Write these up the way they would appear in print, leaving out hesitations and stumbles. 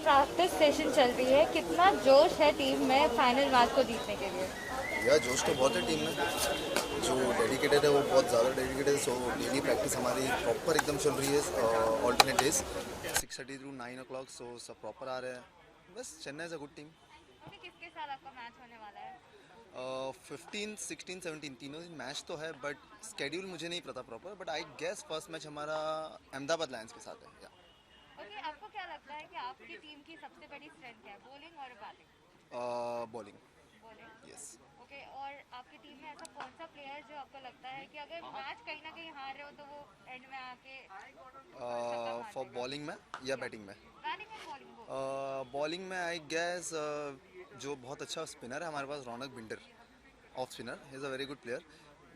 Practice session चल रही है, कितना जोश है टीम में फाइनल मैच को जीतने के लिए? यार जोश तो बहुत है टीम में। जो डेडिकेटेड है वो बहुत ज़्यादा डेडिकेटेड है। सो डेली प्रैक्टिस हमारी प्रॉपर एकदम चल रही है। Alternate days 6:30 to 9 o'clock। सो सब प्रॉपर आ रहे हैं। बस Chennai is a good team. Okay, किसके साथ आपका मैच होने वाला है? 15, 16, 17 तीनों दिन मैच तो है, बट स्केड्यूल मुझे नहीं पता proper. But I guess first match हमारा अहमदाबाद लायंस के साथ है। ओके, आपको क्या लगता है कि आपकी टीम की सबसे बड़ी स्ट्रेंथ क्या है, बॉलिंग और batting? Bowling. Bowling. Yes. Okay, और आपकी टीम में ऐसा कौन सा प्लेयर है जो आपको लगता है कि अगर मैच कहीं ना कहीं हार रहे हो तो वो एंड में आके छक्का मार फॉर देगा? बॉलिंग में या या बैटिंग में? Batting and bowling both. Bowling में आई गैस जो बहुत अच्छा स्पिनर है हमारे पास, रौनक बिंडर। Off spinner, he is a very good player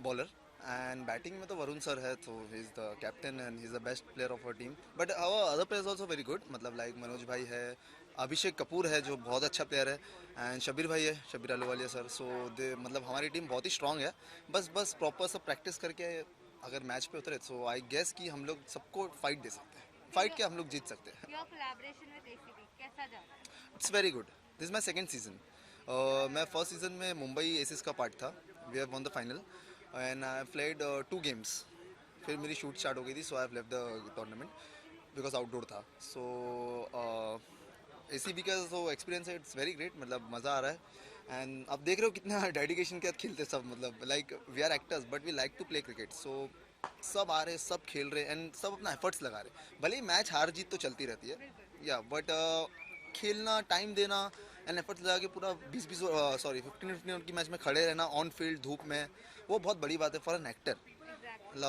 bowler. And batting में तो वरुण सर है, तो he is the captain and he is the best player of our team. But our other players also very good, मतलब like Manoj भाई है, अभिषेक कपूर है जो बहुत अच्छा प्लेयर है, एंड शबीर भाई है, शबीर अहलूवालिया सर। सो दे मतलब हमारी टीम बहुत ही स्ट्रांग है। बस प्रॉपर सब प्रैक्टिस करके अगर मैच पे उतरे तो आई गेस कि हम लोग सबको फाइट दे सकते हैं। फाइट क्या, हम लोग जीत सकते हैं। योर कोलैबोरेशन विद एसीबी कैसा जा रहा है? It's very good. This is my second season. मैं फर्स्ट सीजन में मुंबई एसिस का पार्ट था। We have won the final and I played 2 games। फिर मेरी शूट स्टार्ट हो गई थी, so I have left the tournament because outdoor था। सो ए सी बी का जो एक्सपीरियंस है इट्स वेरी ग्रेट, मतलब मज़ा आ रहा है। एंड अब देख रहे हो कितना डेडिकेशन के साथ खेलते हैं सब, मतलब like we are actors but we like to play cricket. So सब आ रहे हैं, सब खेल रहे हैं एंड सब अपना एफर्ट्स लगा रहे हैं। भले ही मैच हार जीत तो चलती रहती है, बिल्कुल। या बट खेलना, टाइम देना एंड एफर्ट्स लगा के पूरा 20-20 सॉरी 15-15 मिनट की मैच में खड़े रहना ऑन फील्ड धूप में, वो बहुत बड़ी बात है फॉर एन एक्टर। एग्जैक्टली।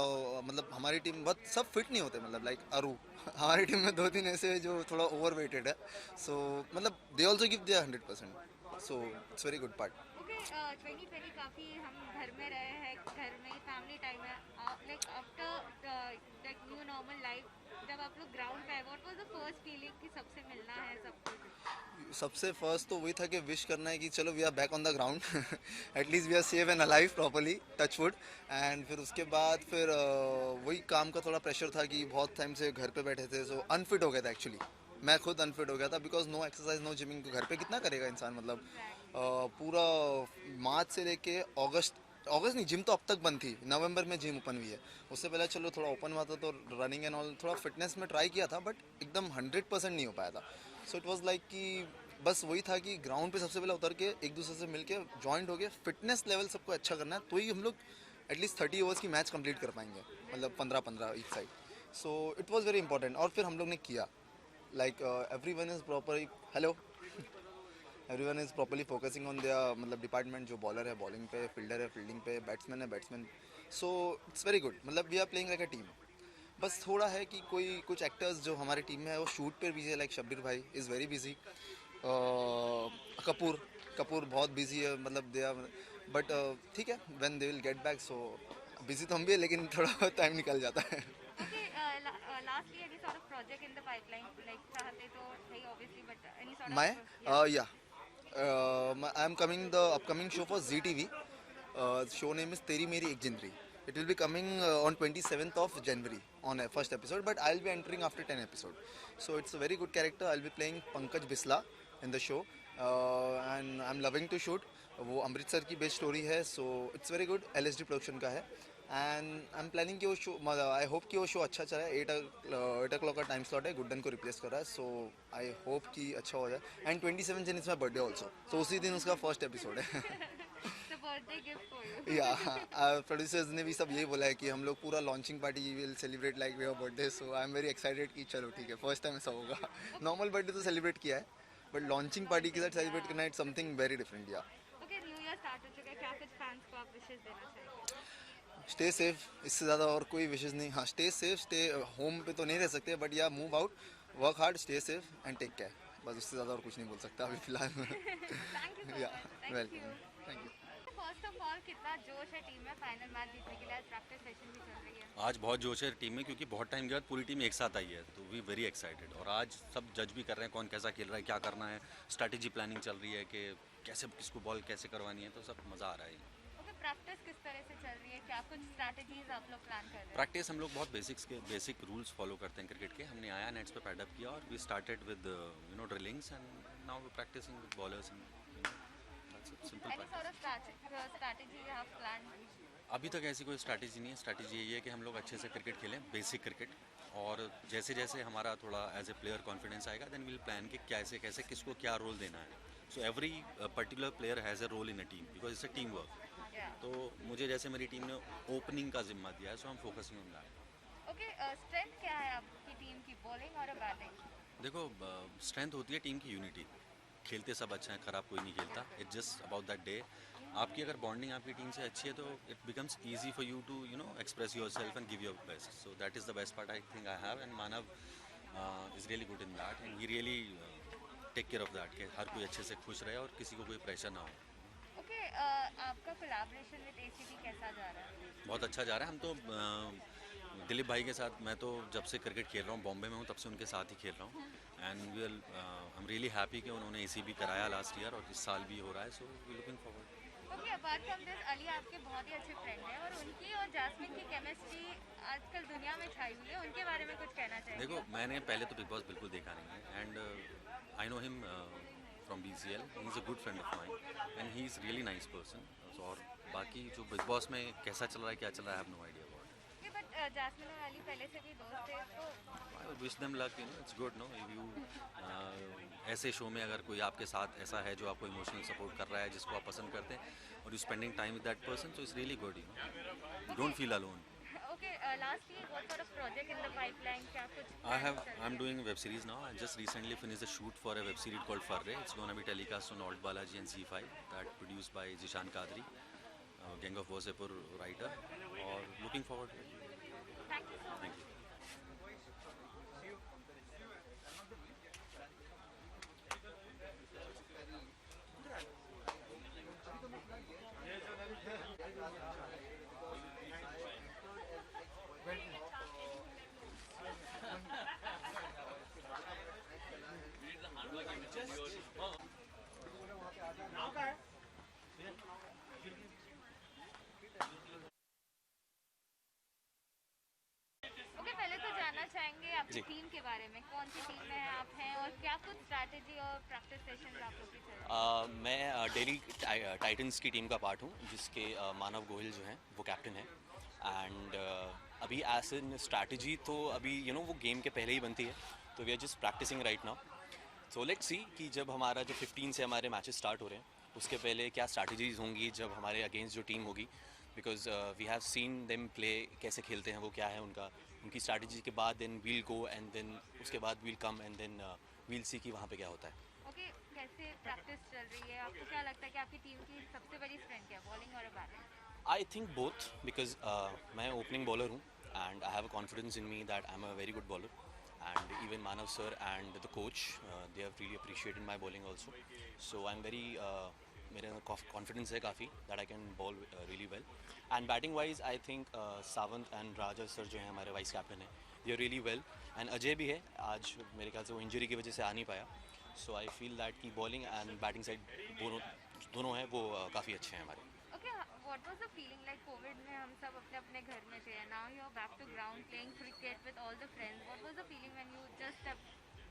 मतलब हमारी टीम बहुत सब फिट नहीं होते, मतलब लाइक अरू हमारी टीम में 2-3 ऐसे हैं जो थोड़ा ओवर वेटेड है। सो मतलब they also give their 100%। So it's very good part. Okay, 2020 काफ़ी हम घर में रहे हैं, घर में ही फैमिली टाइम है, like after like new normal life, जब आप लोग ग्राउंड पे आए, what was the first feeling कि सबसे मिलना है सब कुछ? सबसे फर्स्ट तो वही था कि विश करना है कि चलो we are back on the ground, at least we are safe and alive properly, touch wood. And फिर उसके बाद फिर वही काम का थोड़ा प्रेशर था कि बहुत टाइम से घर पे बैठे थे, सो अनफिट हो गया था एक्चुअली। मैं खुद अनफिट हो गया था because no exercise no gyming, घर पे कितना करेगा इंसान, मतलब एग्जैक्टली। पूरा मार्च से लेके अगस्त, अगस्त नहीं, जिम तो अब तक बंद थी, नवंबर में जिम ओपन हुई है। उससे पहले चलो थोड़ा ओपन हुआ था तो रनिंग एंड ऑल थोड़ा फिटनेस में ट्राई किया था, बट एकदम 100% नहीं हो पाया था। सो इट वाज लाइक कि बस वही था कि ग्राउंड पे सबसे पहले उतर के एक दूसरे से मिलके जॉइंट हो गए, फिटनेस लेवल सबको अच्छा करना है, तो ही हम लोग एटलीस्ट 30 ओवर्स की मैच कंप्लीट कर पाएंगे, मतलब 15-15 each side. So it was very important और फिर हम लोग ने किया, like every one is proper, hello, everyone is properly focusing on their मतलब डिपार्टमेंट। जो बॉलर है बॉलिंग पे, फील्डर है फील्डिंग पे, बैट्समैन है batsman. So it's very good, मतलब we are playing like a team. बस थोड़ा है कि कोई कुछ एक्टर्स जो हमारी टीम में है वो शूट पर बिजी है, लाइक शब्बीर भाई is very busy. Kapoor Kapoor बहुत बिजी है, मतलब दे आर, बट ठीक है, when they will get back. So busy तो हम भी है लेकिन थोड़ा टाइम निकल जाता है। Okay, lastly any sort of project in the pipeline, like चाहते तो है ऑब्वियसली, बट एनी सॉर्ट मैं ऑफ या? या I am coming the upcoming show for G T V. Show name is Teri Meri Ek Jindri. It will be coming on 27th of January on a first episode, but I'll be entering after 10 episode. So it's a very good character. I'll be playing Pankaj Bisla in the show, and I'm loving to shoot. वो अमृतसर की based story है, सो it's very good, LSD production का है। And I am planning कि वो show, I hope कि वो show अच्छा चला है। 8 o'clock का टाइम स्लॉट है, गुड्डन को रिप्लेस कर रहा है, सो आई होप कि अच्छा हो जाए। एंड 27 जन इज माई बर्थडे ऑल्सो, तो उसी दिन उसका फर्स्ट एपिसोड है। द बर्थडे गिफ्ट फॉर या यू। प्रोड्यूसर्स ने भी सब यही बोला है कि हम लोग पूरा launching party will celebrate like your birthday. So I am very excited कि चलो ठीक है, फर्स्ट टाइम ऐसा होगा। नॉर्मल बर्थडे तो सेलिब्रेट किया है, बट लॉन्चिंग पार्टी के लॉन्चिंग साथ या? सेलिब्रेट करना इट्स समथिंग वेरी डिफरेंट। या ओके, न्यू ईयर स्टार्ट हो चुका है, क्या कुछ फैंस को आप विशेष देना चाहेंगे? स्टे सेफ, इससे ज़्यादा और कोई विशेष नहीं। हाँ, स्टे सेफ, स्टे होम पे तो नहीं रह सकते, but yeah move out, work hard, stay safe and take care. बस उससे ज़्यादा और कुछ नहीं बोल सकता अभी फिलहाल में। थैंक यू सो या much, thank you. Welcome, thank you. First of all, कितना जोश है टीम में फाइनल मैच जीतने के लिए? आज प्रैक्टिस सेशन भी चल रही है। आज बहुत जोश है टीम में क्योंकि बहुत टाइम के बाद पूरी टीम एक साथ आई है, तो वी वेरी एक्साइटेड। और आज सब जज भी कर रहे हैं कौन कैसा खेल रहा है, क्या करना है, स्ट्रैटेजी प्लानिंग चल रही है कि कैसे किसको बॉल कैसे करवानी है, तो सब मज़ा आ रहा है। ओके, प्रैक्टिस किस तरह से चल रही है, क्या कुछ स्ट्रैटेजीज आप लोग प्लान कर रहे हैं? प्रैक्टिस हम लोग बहुत बेसिक रूल्स फॉलो करते हैं क्रिकेट के। हमने आया नेट्स पे पैडअप किया और we started with drillings and now we practicing with bowlers and simple any sort of strategy you have plan? अभी तक ऐसी कोई स्ट्रैटेजी नहीं है। स्ट्रैटेजी यही है कि हम लोग अच्छे से क्रिकेट खेलें, बेसिक क्रिकेट, और जैसे जैसे हमारा थोड़ा एज ए प्लेयर कॉन्फिडेंस आएगा देन विल प्लान कि कैसे कैसे किसको क्या रोल देना है। So every particular player has a role in a team because it's a team work. तो मुझे जैसे मेरी टीम ने ओपनिंग का जिम्मा दिया है, सो हम focusing on that. Okay, strength क्या है आपकी टीम की, बॉलिंग और बैटिंग? देखो, स्ट्रेंथ होती है टीम की यूनिटी। खेलते सब अच्छा है, ख़राब कोई नहीं खेलता। It's just about that day. आपकी अगर बॉन्डिंग आपकी टीम से अच्छी है तो it becomes easy for you to express your self and give your best. So that is the best part I think I have, and Manav is really good in that and he really take care of that कि हर कोई अच्छे से खुश रहे और किसी को कोई प्रेशर ना हो। ओके, आपका कोलैबोरेशन विद एसीबी कैसा जा रहा है? बहुत अच्छा जा रहा है। हम तो दिलीप भाई के साथ, मैं तो जब से क्रिकेट खेल रहा हूँ, बॉम्बे में हूँ, तब से उनके साथ ही खेल रहा हूँ। And we I am really happy कि उन्होंने एसीबी कराया लास्ट ईयर और इस साल भी हो रहा है। So we looking forward. Okay, apart from this, Ali आपके बहुत ही अच्छे फ्रेंड हैं और उनकी और जैस्मिन की केमिस्ट्री आजकल दुनिया में छाई हुई है, उनके बारे में कुछ कहना चाहिए? देखो, मैंने पहले तो बिग बॉस बिल्कुल देखा नहीं है, and I know him from BCL। He is a good friend of mine and he is really nice person. और बाकी जो बिग बॉस में कैसा चल रहा है, क्या चल रहा है, I have no idea about. But Jasmin और अली पहले से भी दोस्त थे, तो I wish them luck, it's good no if you ऐसे शो में अगर कोई आपके साथ ऐसा है जो आपको इमोशनल सपोर्ट कर रहा है, जिसको आप पसंद करते हैं, और you spending time with that person, so it's really good. Don't feel alone. Okay, lastly what sort of project in the pipeline, क्या कुछ I'm doing a web series now. I just recently finished the shoot for a web series called Farre. It's going to be telecast on Alt Balaji and Z5. That produced by Zishan Kadri, Gang of Wasseypur writer. Or looking forward to it. Thank you so Thank you. Okay, पहले तो जानना चाहेंगे आपकी जी। Team के बारे में, कौन सी team में आप हैं और क्या कुछ स्ट्रैटेजी और प्रैक्टिस सेशंस आप लोग की चल रही है? मैं डेली टाइटन्स की टीम का पार्ट हूँ, जिसके मानव गोहिल जो हैं वो कैप्टन है। एंड अभी एज इन स्ट्रैटेजी तो अभी वो गेम के पहले ही बनती है, तो we are just practicing right now. So let's see कि जब हमारा जो 15 से हमारे मैचेस स्टार्ट हो रहे हैं उसके पहले क्या स्ट्रैटेजीज होंगी जब हमारे अगेंस्ट जो टीम होगी, because we have seen them play, कैसे खेलते हैं वो, क्या है उनकी स्ट्रैटेजी के बाद then we'll go and then उसके बाद we'll come and then we'll see कि वहाँ पे क्या होता है। ओके, कैसे प्रैक्टिस चल रही है? आपको क्या लगता है कि आपकी टीम की सबसे बड़ी स्ट्रेंथ क्या है, बॉलिंग और batting? I think both, because मैं ओपनिंग बॉलर हूँ and I have a confidence in me that I am a very good bowler, and even Manav sir and the coach they have really appreciated my bowling also. So I am very, मेरे confidence है काफ़ी that I can ball really well. And batting wise I think Sawant and Raja sir जो हैं हमारे vice captain हैं, they are really well. And Ajay भी है, आज मेरे ख्याल से वो इंजरी की वजह से आ नहीं पाया। सो आई फील दैट कि बॉलिंग एंड बैटिंग साइड दोनों हैं वो काफ़ी अच्छे हैं हमारे। Okay, what was the feeling like? Covid में हम सब अपने अपने घर में थे, now you are back to ground playing cricket with all the friends. What was the feeling when you just step?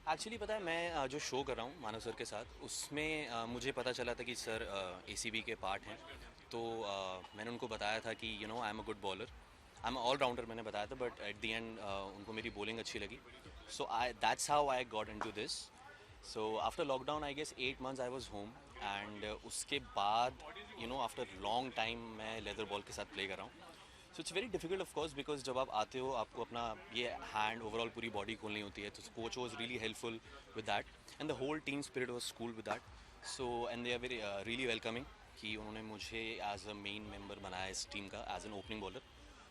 Actually पता है, मैं जो शो कर रहा हूँ मानव सर के साथ, उसमें मुझे पता चला था कि सर ACB के पार्ट हैं, तो मैंने उनको बताया था कि I am a good bowler, I am allrounder मैंने बताया था, बट एट द एंड उनको मेरी बॉलिंग अच्छी लगी। So I that's how I got into this. So after lockdown I guess 8 months I was home, and उसके बाद after long time मैं लेदर बॉल के साथ प्ले कर रहा हूँ। So it's very difficult of course, because जब आप आते हो आपको अपना ये हैंड ओवरऑल पूरी बॉडी खोलनी होती है, तो coach was really helpful with that and the whole team spirit was cool with that. So and they are very really welcoming कि उन्होंने मुझे एज अ मेन मेंबर बनाया इस टीम का as an opening bowler.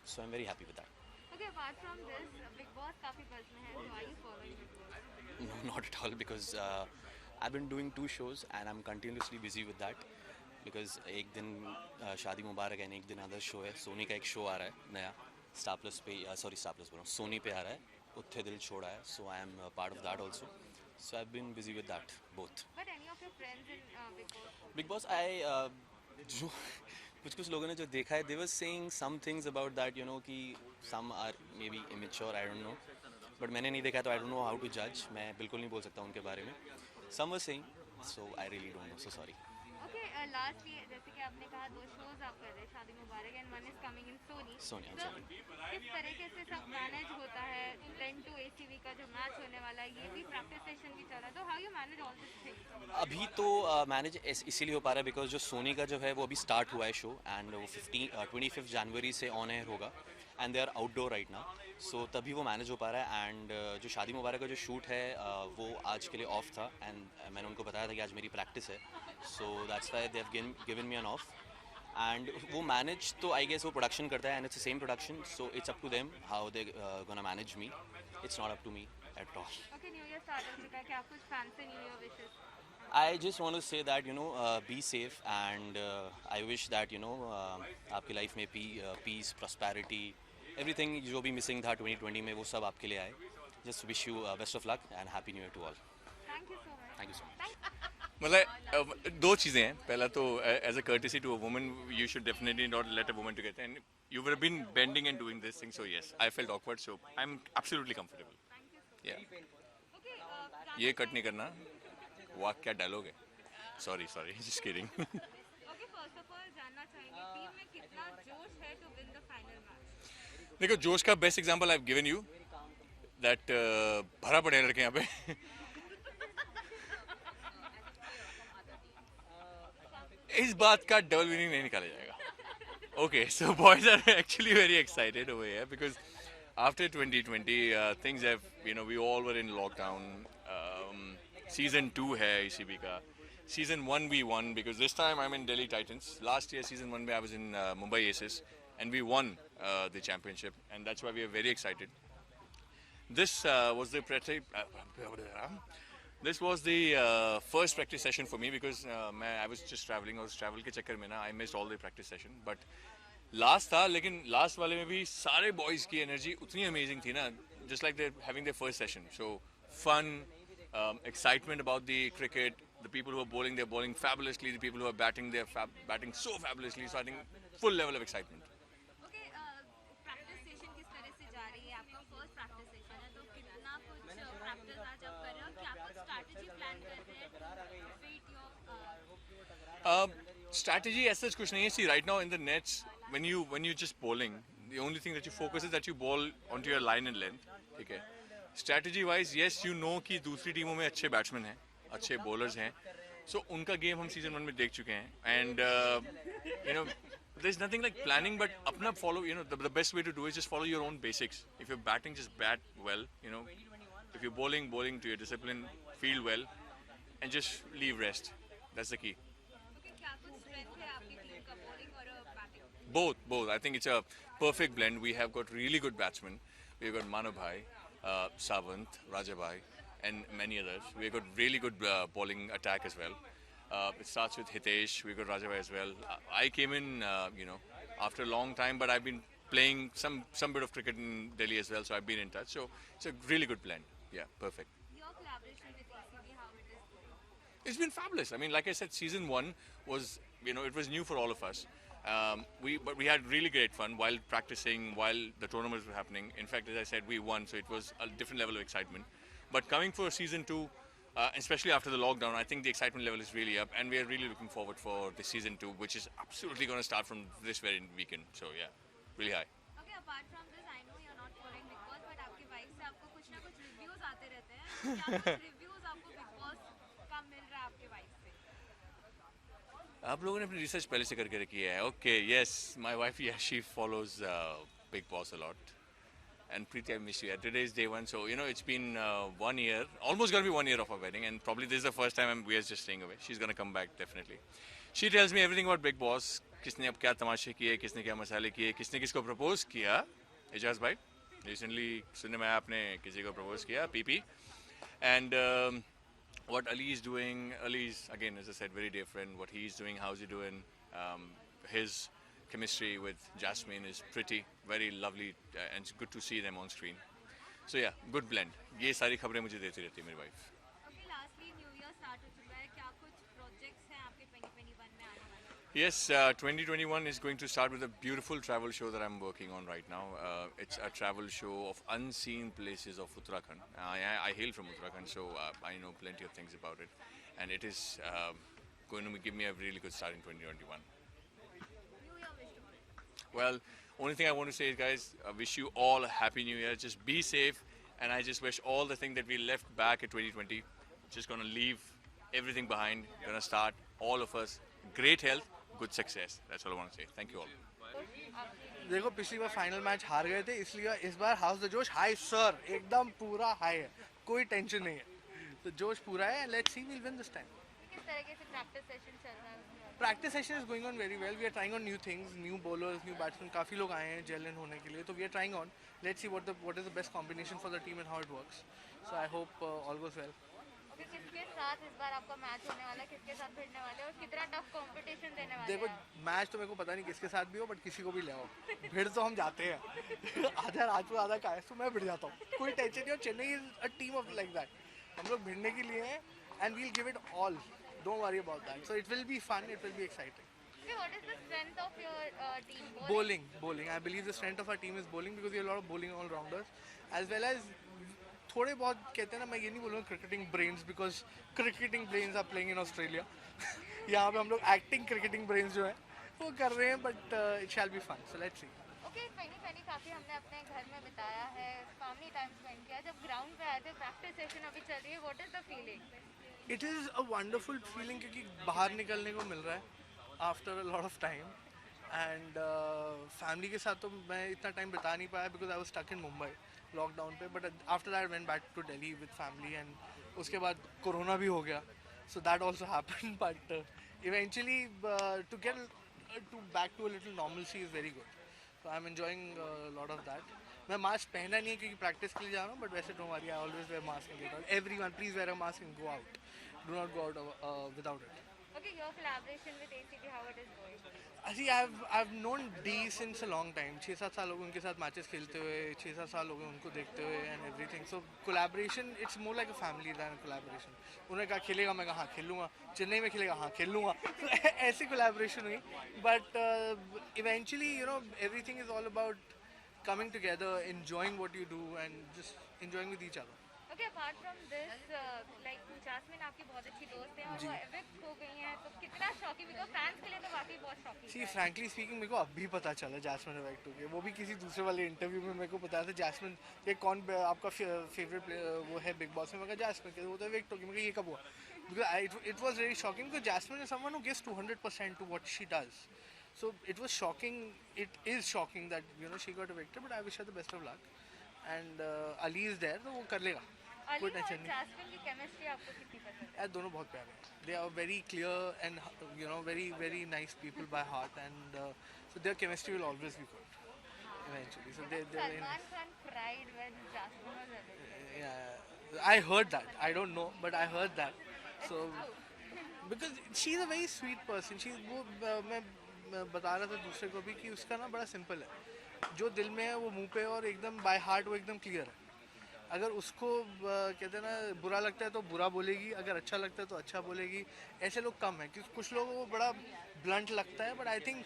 So I am very happy with that. Okay, apart from this, Bigg Boss काफी buzz में है, so are you following Bigg Boss? No, not at all, because I've been doing 2 shows and I'm continuously busy with that. Because एक दिन शादी मुबारक है, एक दिन other show है, सोनी का एक शो आ रहा है नया स्टार प्लस पे, सॉरी स्टार प्लस बोल रहा हूँ, सोनी पे आ रहा है, उत्थे दिल छोड़ा है। So I am part of that also, so I been busy with that both. But any of your friends in Bigg Boss? Bigg Boss I जो कुछ कुछ लोगों ने जो देखा है, they were saying some things about that, you know, कि some are maybe immature, I don't know, but मैंने नहीं देखा तो I don't know how to जज, मैं बिल्कुल नहीं बोल सकता उनके बारे में. Some were saying, so I really don't know, so sorry. Okay, lastly जैसे कि आपने कहा 2 शोज आप कर रहे हैं, Shaadi Mubarak and one is coming in Sony. सोनिया, तो सॉरी. किस तरीके से सब मैनेज होता है? 10 टू एसीबी का जो मैच होने वाला है, ये भी प्रैक्टिस सेशन भी चल रहा है, तो how you manage all this things? अभी तो मैनेज इसीलिए हो पा रहा है बिकॉज जो सोनी का जो है वो अभी स्टार्ट हुआ है शो, एंड वो 25 जनवरी से ऑन एयर होगा, and they are outdoor right now, so तभी वो मैनेज हो पा रहा है. एंड जो शादी मुबारक का जो शूट है वो आज के लिए ऑफ था, एंड मैंने उनको बताया था कि आज मेरी प्रैक्टिस है, so that's why they have given me an off. And वो मैनेज तो आई गेस वो प्रोडक्शन करता है, and it's the same production, so it's up to them how they gonna manage me, it's not up to me at all. Okay, new year start हो चुका है, क्या कुछ फैंस से new year wishes? I just want to say that, you know, be safe, and I wish that, you know, आपकी life में peace, prosperity, everything जो भी मिसिंग था 2020 में वो सब आपके लिए आए. Just wish you best of luck and happy new year to all. Thank you so much. Thank you so much. मतलब दो चीज़ें हैं. पहला तो as a courtesy to a woman you should definitely not let a woman to get, and you were been bending and doing this thing, so yes I felt awkward, so I am absolutely comfortable. Yeah okay, ये cut नहीं करना. वाह क्या dialogue है. Sorry just kidding. Okay, first of all जानना चाहेंगे team में कितना जोश है to win the final match? देखो जोश का best example I have given you that भरा पड़े हैं लड़के यहाँ पे. इस बात का डबल मीनिंग नहीं निकाला जाएगा. Okay, so boys are actually very excited over here because after 2020, things have, you know, we all were in lockdown. Season 2 है ECB का. Season 1 we won because this time I'm in Delhi Titans. Last year season 1 में I was in Mumbai Aces and we won the championship, and that's why we are very excited. This was the first practice session for me because I was just traveling. I was travel के चक्कर में ना I missed all the practice session. But last था, लेकिन last वाले में भी सारे boys की energy उतनी amazing थी ना, just like they're having their first session. So fun, excitement about the cricket. The people who are bowling, they're bowling fabulously. The people who are batting, they're batting so fabulously. So I think full level of excitement. Okay, practice session किस तरह से जा रही है? आपका first practice session है, तो कितना कुछ प्रैक्टिस आज आप कर रहे हो? क्या कुछ स्ट्रैटेजी प्लान कर रहे हैं to beat your? Strategy as such कुछ नहीं है. See, right now in the nets, when you just bowling, the only thing that you focus is that you bowl onto your line and length. ठीक है. Strategy wise, yes, you know कि दूसरी टीमों में अच्छे बैट्समैन हैं, अच्छे bowlers हैं. So उनका गेम हम सीजन 1 में देख चुके हैं. And you know, there's nothing like planning, but अपना follow. You know, the best way to do is just follow your own basics. If you're batting, just bat well. You know, if you're bowling to your discipline, field well, and just leave rest. That's the key. Okay, क्या कुछ strength है आपकी team का, bowling और batting? Both. I think it's a perfect blend. We have got really good batsmen. We've got Manu Bhai, Savant, Raja Bhai, and many others. We've got really good bowling attack as well. It starts with Hitesh. We've got Raja Bhai as well. I came in, you know, after a long time, but I've been playing some bit of cricket in Delhi as well, so I've been in touch. So it's a really good blend. Yeah, perfect. Your collaboration with ECB, how it is going? It's been fabulous. I mean, like I said, season 1 was, you know, it was new for all of us. But we had really great fun while practicing, while the tournaments were happening. In fact, as I said, we won, so it was a different level of excitement. But coming for season 2, especially after the lockdown, I think the excitement level is really up, and we are really looking forward for the season 2, which is absolutely going to start from this very weekend. So yeah, really high. Okay, apart from this, I know you're not following Big Boss, but आपकी wife से आपको कुछ ना कुछ reviews आते रहते हैं. तो क्या कुछ रिव्यूज आपको Big Boss का मिल रहा है आपके वाइफ से? आप लोगों ने अपनी रिसर्च पहले से करके रखी है. Okay, yes, my wife, yeah, she follows Big Boss a lot. And Preeti, I miss you. Yeah, today is day 1, so you know it's been 1 year, almost gonna be 1 year of our wedding, and probably this is the first time we are just staying away. She's gonna come back definitely. She tells me everything about Big Boss. किसने अब क्या तमाशे किए, किसने क्या मसाले किए, किसने किसको प्रपोज किया. एजाज भाई, recently सुनने में आया आपने किसी को प्रपोज किया, PP. And what Ali is doing, Ali's again, as I said, very different. What he's doing, how's he doing? His chemistry with Jasmine is pretty, very lovely, and it's good to see them on screen. So yeah, good blend. ये सारी खबरें मुझे देती रहती है मेरी wife. Okay, lastly, new year start हो चुका है, क्या कुछ प्रोजेक्ट्स हैं आपके 2021 में आने वाले? Yes, 2021 is going to start with a beautiful travel show that I'm working on right now. It's a travel show of unseen places of Uttarakhand. I hail from Uttarakhand, so I know plenty of things about it. And it is going to give me a really good start in 2021. New Year wish tomorrow. Well, only thing I want to say is, guys, I wish you all a happy new year. Just be safe, and I just wish all the things that we left back at 2020, just gonna leave everything behind. Gonna start all of us great health, good success. That's all I want to say. Thank you all. देखो पिछली बार final match हार गए थे, इसलिए इस बार house the जोश high sir, एकदम पूरा हाई है, कोई टेंशन नहीं है, तो जोश पूरा है. Let's see will win this time. किस तरीके से प्रैक्टिस सेशन चल रहा है उसके बाद? Practice session is going on very well. We are trying on new things, new bowlers, new batsman, काफ़ी लोग आए हैं जेल इन होने के लिए, तो we are trying on. Let's see what is the best combination for the team and how it works. So I hope all goes well. Okay, किसके साथ इस बार आपका मैच होने वाला है, किसके साथ भिड़ने वाले हैं और कितना टफ कंपटीशन देने वाले देखो हैं? मैच तो मेरे को पता नहीं किसके साथ भी हो, बट किसी को भी ले आओ, भिड़ तो हम जाते हैं. आधा राजपूत आधा कायस, तो मैं भिड़ जाता हूँ, कोई टेंशन नहीं. और Chennai is a team of like that. हम लोग भिड़ने के लिए हैं and we'll give it all. Don't worry about that. So it will be fun, it will be exciting. Okay, what is the strength of your team? Bowling. I believe the strength of our team is bowling because we have a lot of bowling all-rounders, as well as थोड़े बहुत कहते हैं ना, मैं ये नहीं बोलूँगा cricketing brains, because cricketing brains are playing in Australia. यहाँ पे हम लोग एक्टिंग क्रिकेटिंग ब्रेन्स जो है वो कर रहे हैं, but it shall be fun. So let's see. Okay, पहली काफ़ी हमने अपने घर में बिताया है, फैमिली टाइम स्पेंड किया. जब ग्राउंड पे आए थे, प्रैक्टिस सेशन अभी चल रही है, what is the feeling? It is a wonderful feeling, क्योंकि बाहर निकलने को मिल रहा है after a lot of time. And family के साथ तो मैं इतना टाइम बिता नहीं पाया because I was stuck in Mumbai lockdown पे. But after that went back to Delhi with family, and उसके बाद कोरोना भी हो गया, so that also happened. But eventually to get to back to a little normalcy is very good. So I am enjoying lot of that. मैं mask पहना नहीं है क्योंकि प्रैक्टिस के लिए जा रहा हूँ, बट वैसे don't worry, I always wear mask and get out. Everyone please wear a mask and go out. Do not go out without it. Okay, your collaboration with ACB, how it is going? See, I've known D since a long time. 6-7 साल हो गए उनके साथ matches खेलते हुए, 6-7 साल हो गए उनको देखते हुए and everything. So collaboration it's more like a family than collaboration. उन्होंने कहा खेलेगा, मैं कहा हाँ खेल लूँगा. चेन्नई में खेलेगा, हाँ खेल लूँगा. ऐसी कोलैबोरेशन हुई. But eventually you know everything is all about coming together, enjoying what you do and just enjoying with each other. Okay, apart from this, like Jasmin आपकी बहुत अच्छी दोस्त है और वो एविक्ट हो गई हैं, तो कितना शॉकिंग, बिकॉज फैंस के लिए तो वाकई बहुत शॉकिंग सी है. फ्रैंकली स्पीकिंग मेरे को अभी पता चला जैस्मिन इवेक्ट हो गई. वो भी किसी दूसरे वाले इंटरव्यू में मेरे को बताया था जैस्मिन ये कौन आपका फेवरेट वो है बिग बॉस में. मैं कहा जैस्मिन, वो तो इवेक्ट हो गई. मैं कहा ये कब हुआ? Because it was very shocking because Jasmin is someone who gives 200% to what she does. So it was shocking. It is shocking that you know she got evicted, but I wish her the best of luck. And Ali is there, तो वो कर लेगा. अली कोई और tension नहीं. Jasmine की chemistry आपको कितनी पसंद है? यार दोनों बहुत प्यारे हैं. They are very clear and you know very nice people by heart, and so their chemistry will always be good. Eventually, so they're Salman Khan cried when Jasmin was evicted. yeah. I heard that. I don't know, but I heard that. So because she's a very sweet person. She's वो मैं बता रहा था दूसरे को भी कि उसका ना बड़ा सिंपल है. जो दिल में है वो मुंह पे, और एकदम बाय हार्ट वो एकदम क्लियर है. अगर उसको कहते हैं ना बुरा लगता है तो बुरा बोलेगी, अगर अच्छा लगता है तो अच्छा बोलेगी. ऐसे लोग कम हैं, क्योंकि कुछ लोगों को बड़ा ब्लंट लगता है. But I think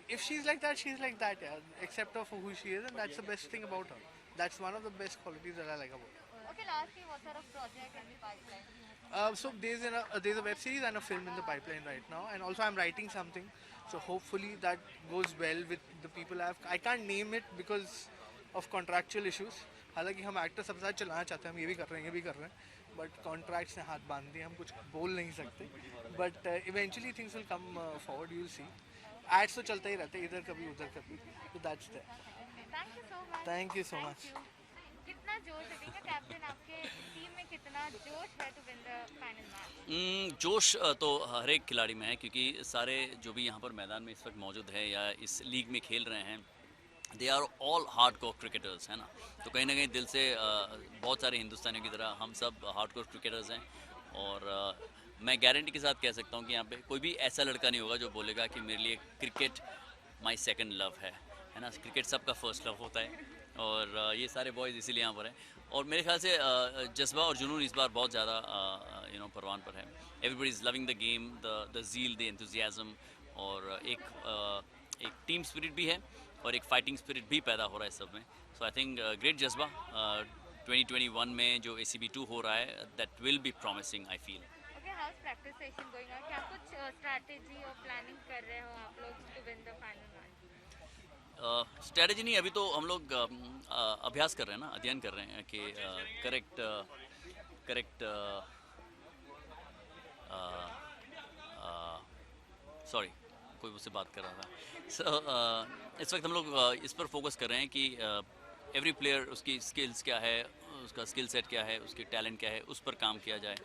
if she is like that, she is like that यार, except of who she is, and that's the best thing about her. That's one of the best qualities that I like about her. Okay, lastly, what sort of project in the pipeline? So there's a web series and a film in the pipeline right now, and also I'm writing something. So hopefully that goes well with the people I can't name it because of contractual issues. हालांकि हम actor सबके साथ चलाना चाहते हैं, हम ये भी कर रहे हैं, ये भी कर रहे हैं, बट कॉन्ट्रैक्ट्स ने हाथ बांध दिए, हम कुछ बोल नहीं सकते. But eventually things will come forward, you will see. Ads तो चलता ही रहता है, इधर कभी उधर कभी, तो that's there. Thank you so much. Thank you so much. कितना जोश है, ठीक है कैप्टन, आपके टीम में कितना जोश है to win the final match? जोश तो हर एक खिलाड़ी में है, क्योंकि सारे जो भी यहाँ पर मैदान में इस वक्त मौजूद है या इस लीग में खेल रहे हैं, they are all hard core cricketers, है ना. तो कहीं ना कहीं दिल से बहुत सारे हिंदुस्तानियों की तरह हम सब हार्ड कोर क्रिकेटर्स हैं. और मैं गारंटी के साथ कह सकता हूँ कि यहाँ पे कोई भी ऐसा लड़का नहीं होगा जो बोलेगा कि मेरे लिए क्रिकेट माई सेकंड लव है ना. क्रिकेट सबका फर्स्ट लव होता है, और ये सारे बॉयज़ इसीलिए यहाँ पर हैं. और मेरे ख्याल से जज्बा और जुनून इस बार बहुत ज़्यादा परवान पर है. Everybody is loving the game, the zeal, the enthusiasm. और एक टीम स्पिरिट भी है और एक फाइटिंग स्पिरिट भी पैदा हो रहा है सब में. सो आई थिंक ग्रेट जज्बा 2021 में जो ACB2 हो रहा है, that will be promising I feel. Okay, how's practice session going on? क्या कुछ strategy और planning कर रहे हो आप लोग to win the final match? Strategy नहीं, अभी तो हम लोग अभ्यास कर रहे हैं ना, अध्ययन कर रहे हैं कि करेक्ट सॉरी कोई मुझसे बात कर रहा था. सो इस वक्त हम लोग इस पर फोकस कर रहे हैं कि एवरी प्लेयर उसकी स्किल्स क्या है, उसका स्किल सेट क्या है, उसकी टैलेंट क्या है, उस पर काम किया जाए.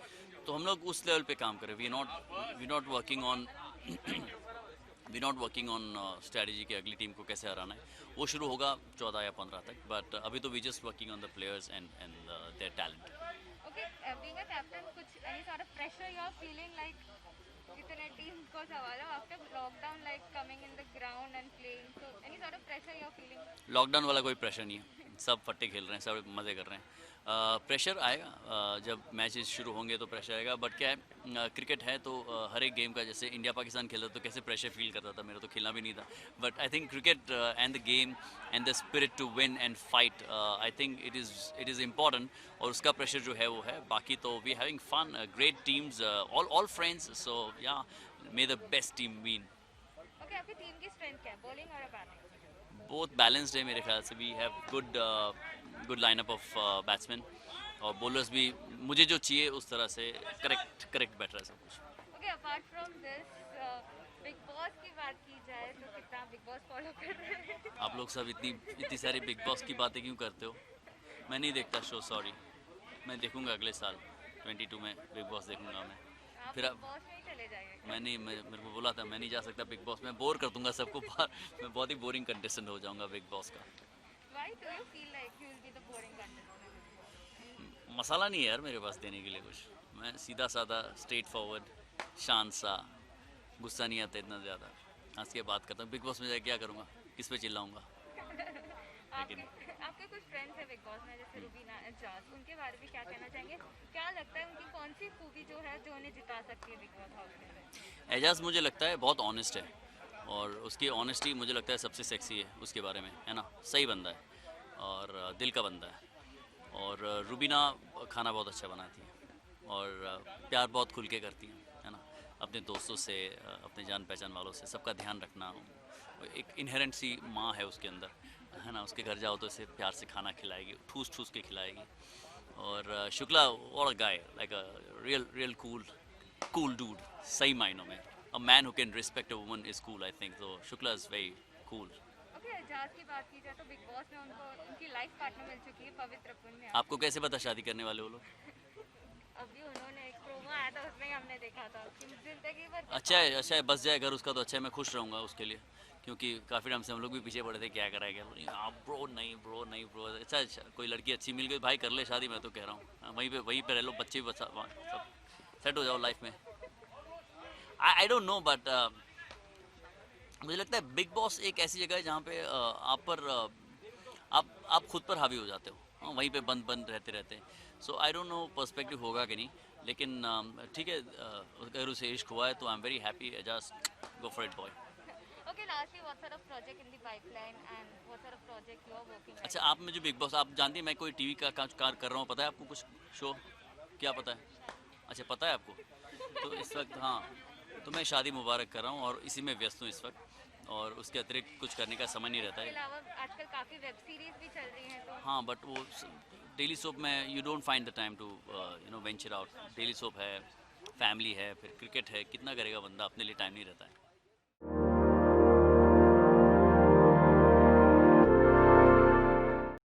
तो हम लोग उस लेवल पे काम करें. We not working on strategy कि अगली टीम को कैसे हराना है. वो शुरू होगा 14 या 15 तक. बट अभी तो we just working on the players and their talent. Okay, being a captain, कुछ any sort of pressure you are feeling like इतने टीम को संभालो after lockdown, like coming in the ground and playing, so any sort of pressure you are feeling? Lockdown वाला कोई pressure नहीं है, सब फट्टे खेल रहे हैं, सब मज़े कर रहे हैं. प्रेशर आएगा जब मैचेस शुरू होंगे तो प्रेशर आएगा. बट क्या है, क्रिकेट है तो हर एक गेम का, जैसे इंडिया पाकिस्तान खेलता तो कैसे प्रेशर फील करता था, मेरा तो खेलना भी नहीं था. But I think cricket and the game and the spirit to win and fight, I think it is important. और उसका प्रेशर जो है वो है. बाकी तो we having fun, great teams, all friends. So yeah may the best team win. Okay, आपकी team की स्ट्रेंथ क्या है, बॉलिंग और बैटिंग? बहुत बैलेंस्ड है मेरे ख्याल से. We have good lineup of batsman और बॉलर्स भी मुझे जो चाहिए उस तरह से करेक्ट बैटर है सब कुछ. Okay, apart from this, big boss की बात की जाए तो कितना बिग बॉस फॉलो कर रहे हैं? आप लोग सब इतनी सारी बिग बॉस की बातें क्यों करते हो? मैं नहीं देखता शो, सॉरी. मैं देखूंगा अगले साल 22 में बिग बॉस देखूंगा मैं. आप फिर बिग बॉस में ही चले जाइए. मेरे को बोला था मैं नहीं जा सकता बिग बॉस में, बोर कर दूंगा सबको बाहर. मैं बहुत ही बोरिंग कंटेस्टेंट हो जाऊंगा बिग बॉस का. Why do you feel like you will be the boring contestant? मसाला नहीं है यार मेरे पास देने के लिए कुछ. मैं सीधा साधा, स्ट्रेट फॉरवर्ड, शांत सा, गुस्सा नहीं आता इतना ज़्यादा, हंस के बात करता हूँ. बिग बॉस में जाके क्या करूँगा, किस पे चिल्लाऊंगा? आपके कुछ फ्रेंड्स हैं बिग बॉस में, जैसे रूबीना, एजाज, उनके बारे में क्या कहना चाहेंगे? क्या लगता है उनकी कौन सी खूबी जो है जो उन्हें जिता सकती है बिग बॉस हाउस में? एजाज मुझे लगता है बहुत ऑनेस्ट है और उसकी ऑनेस्टी मुझे लगता है सबसे सेक्सी है उसके बारे में, है ना. सही बंदा है और दिल का बंदा है. और रूबीना खाना बहुत अच्छा बनाती है और प्यार बहुत खुल के करती है ना. अपने दोस्तों से, अपने जान पहचान वालों से सबका ध्यान रखना. एक इनहेरेंट सी माँ है उसके अंदर, है ना. उसके घर जाओ तो इसे प्यार से खाना खिलाएगी, ठूस के खिलाएगी. और शुक्ला और a guy, like a real cool dude, सही मायनों में. A man who can respect a woman is cool, I think. तो Shukla is very cool. Okay, Ejaz की बात की जाए तो बिग बॉस में उनको उनकी लाइफ पार्टनर मिल चुकी है पवित्र पुण्य. आपको कैसे पता शादी करने वाले वो लोग? अभी उन्होंने एक प्रोमो आया था, उसमें हमने देखा था कि जिंदगी भर. अच्छा है, बस जाए घर उसका तो अच्छा है. मैं खुश रहूँगा उसके लिए, क्योंकि काफ़ी टाइम से हम लोग भी पीछे पड़े थे क्या कराएगा. ब्रो नहीं. अच्छा कोई लड़की अच्छी मिल गई भाई, कर ले शादी. मैं तो कह रहा हूँ वहीं पे रह लो, बच्चे भी सब सेट हो जाओ लाइफ में. आई डोंट नो, बट मुझे लगता है बिग बॉस एक ऐसी जगह है जहाँ पे आप खुद पर हावी हो जाते हो. हाँ, वहीं पे बंद रहते. सो आई डोंट नो पर्सपेक्टिव होगा कि नहीं, लेकिन ठीक है. अगर उसे इश्क हुआ है तो आई am very happy. Just go for it boy. Okay, lastly, what sort of project in the pipeline and what sort of project you are working on? अच्छा, आप मुझे बिग बॉस, आप जानती हैं मैं कोई टीवी का कार्य कर रहा हूँ, पता है आपको कुछ शो? क्या पता है? अच्छा, पता है आपको. तो इस वक्त, हाँ, तो मैं शादी मुबारक कर रहा हूँ और इसी में व्यस्त हूँ इस वक्त. और उसके अतिरिक्त कुछ करने का समय नहीं रहता इसके है. अलावा आजकल काफ़ी वेब सीरीज भी चल रही हैं तो. हाँ, बट वो डेली सोप में you don't find the time to venture out. Daily soap है, फैमिली है, फिर क्रिकेट है, कितना करेगा बंदा, अपने लिए टाइम नहीं रहता है.